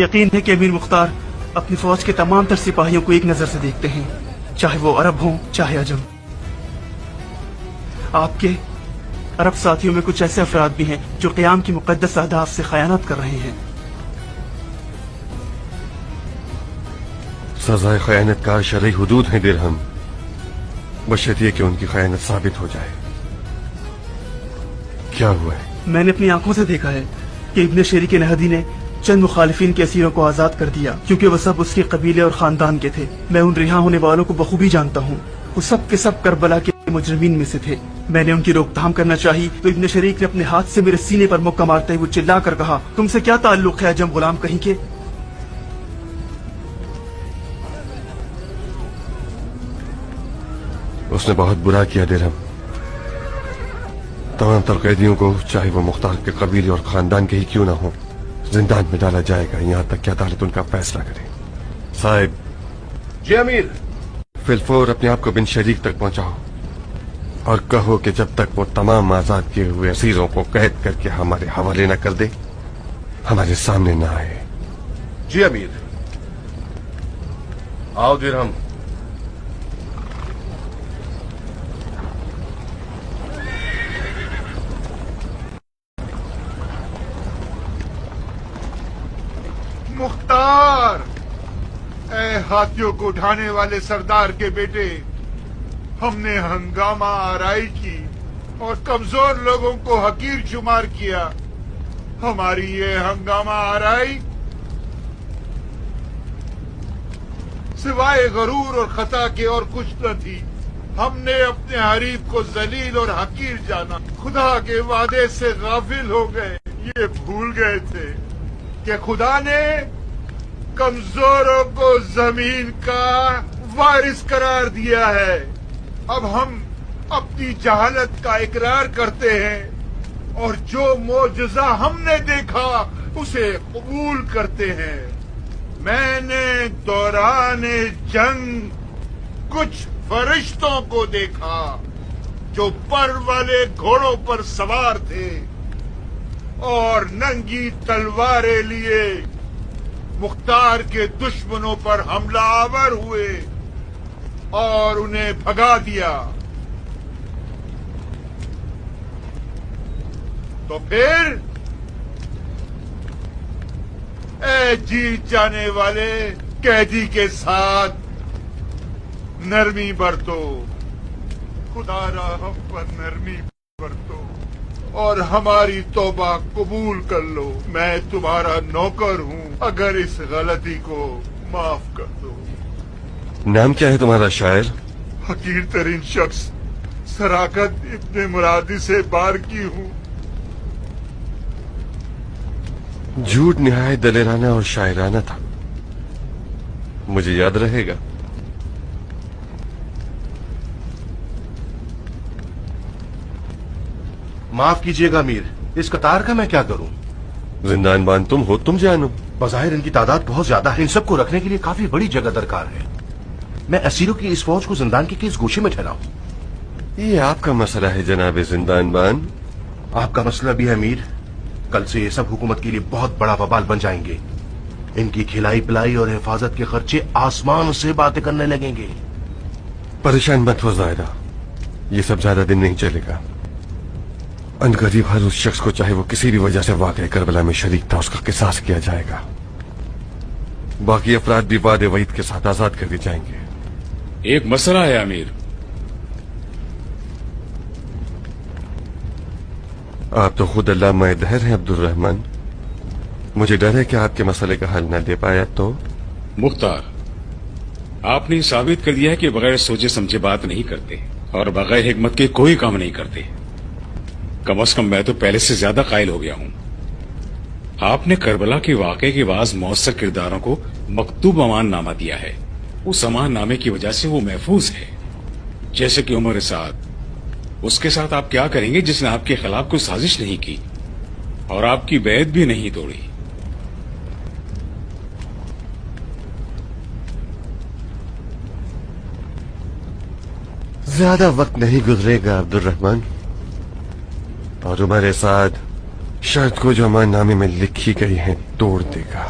یقین ہے کہ امیر مختار اپنی فوج کے تمام تر سپاہیوں کو ایک نظر سے دیکھتے ہیں، چاہے وہ عرب ہوں چاہے عجم۔ آپ کے عرب ساتھیوں میں کچھ ایسے افراد بھی ہیں جو قیام کی مقدس اہداف سے خیانت کر رہے ہیں۔ سزائے خیانت کا شرعی حدود ہیں درہم، بشرط یہ کہ ان کی خیانت ثابت ہو جائے۔ کیا ہوا ہے؟ میں نے اپنی آنکھوں سے دیکھا ہے کہ ابن شیری کے نہدی نے چند مخالفین کے اسیروں کو آزاد کر دیا، کیونکہ وہ سب اس کے قبیلے اور خاندان کے تھے۔ میں ان رہا ہونے والوں کو بخوبی جانتا ہوں، وہ سب کے سب کربلا کے مجرمین میں سے تھے۔ میں نے ان کی روک تھام کرنا چاہی تو ابن شریک نے اپنے ہاتھ سے میرے سینے پر مکہ مارتے ہوئے چلا کر کہا، تم سے کیا تعلق ہے عجم غلام کہیں کے؟ اس نے بہت برا کیا درہم، تمام تر قیدیوں کو چاہے وہ مختار کے قبیلے اور خاندان کے ہی کیوں نہ ہوں زندان میں ڈالا جائے گا، یہاں تک کہ عدالت ان کا فیصلہ کرے۔ صاحب۔ جی امیر۔ فی الفور اپنے آپ کو بن شریک تک پہنچاؤ اور کہو کہ جب تک وہ تمام آزاد کیے ہوئے اسیروں کو قید کر کے ہمارے حوالے نہ کر دے ہمارے سامنے نہ آئے۔ جی امیر۔ آؤ درہم۔ مختار، اے ہاتھیوں کو اٹھانے والے سردار کے بیٹے، ہم نے ہنگامہ آرائی کی اور کمزور لوگوں کو حقیر شمار کیا۔ ہماری یہ ہنگامہ آرائی سوائے غرور اور خطا کے اور کچھ نہ تھی۔ ہم نے اپنے حریف کو ذلیل اور حقیر جانا، خدا کے وعدے سے غافل ہو گئے۔ یہ بھول گئے تھے کہ خدا نے کمزوروں کو زمین کا وارث قرار دیا ہے۔ اب ہم اپنی جہالت کا اقرار کرتے ہیں اور جو معجزہ ہم نے دیکھا اسے قبول کرتے ہیں۔ میں نے دوران جنگ کچھ فرشتوں کو دیکھا جو پر والے گھوڑوں پر سوار تھے اور ننگی تلواریں لیے مختار کے دشمنوں پر حملہ آور ہوئے اور انہیں بھگا دیا۔ تو پھر اے جیت جانے والے قیدی کے ساتھ نرمی برتو، خدا را ہم پر نرمی برتو اور ہماری توبہ قبول کر لو۔ میں تمہارا نوکر ہوں، اگر اس غلطی کو معاف کر دو۔ نام کیا ہے تمہارا شاعر؟ حقیر ترین شخص سراقت ابن مرادی سے بار کی ہوں۔ جھوٹ نہایت دلیرانہ اور شاعرانہ تھا، مجھے یاد رہے گا۔ معاف کیجیے گا امیر، اس قطار کا میں کیا کروں؟ زندان بان تم ہو، تم جانو۔ بظاہر ان کی تعداد بہت زیادہ ہے، ان سب کو رکھنے کے لیے کافی بڑی جگہ درکار ہے۔ میں اسیروں کی اس فوج کو زندان کے کس گوشے میں ٹھہراؤں؟ یہ آپ کا مسئلہ ہے جناب زندان بان۔ آپ کا مسئلہ بھی ہے امیر، کل سے یہ سب حکومت کے لیے بہت بڑا وبال بن جائیں گے۔ ان کی کھلائی پلائی اور حفاظت کے خرچے آسمان سے باتیں کرنے لگیں گے۔ پریشان مت ہو زائرہ، یہ سب زیادہ دن نہیں چلے گا۔ ان قریب ہر اس شخص کو چاہے وہ کسی بھی وجہ سے واقع کربلا میں شریک تھا اس کا قصاص کیا جائے گا۔ باقی افراد بھی وعد وعید کے ساتھ آزاد کر دیے جائیں گے۔ ایک مسئلہ ہے امیر۔ آپ تو خود علامہ دہر ہیں عبد الرحمن، مجھے ڈر ہے کہ آپ کے مسئلے کا حل نہ دے پایا تو۔ مختار، آپ نے ثابت کر دیا ہے کہ بغیر سوچے سمجھے بات نہیں کرتے اور بغیر حکمت کے کوئی کام نہیں کرتے۔ کم از کم میں تو پہلے سے زیادہ قائل ہو گیا ہوں۔ آپ نے کربلا کے واقعے کے بعض مؤثر کرداروں کو مکتوب امان نامہ دیا ہے، اس امان نامے کی وجہ سے وہ محفوظ ہے، جیسے کہ عمر سعد۔ اس کے ساتھ آپ کیا کریں گے جس نے آپ کے خلاف کوئی سازش نہیں کی اور آپ کی بیعت بھی نہیں توڑی؟ زیادہ وقت نہیں گزرے گا عبد الرحمن، اور عمر سعد شرط کو جو امان نامے میں لکھی گئی ہے توڑ دے گا۔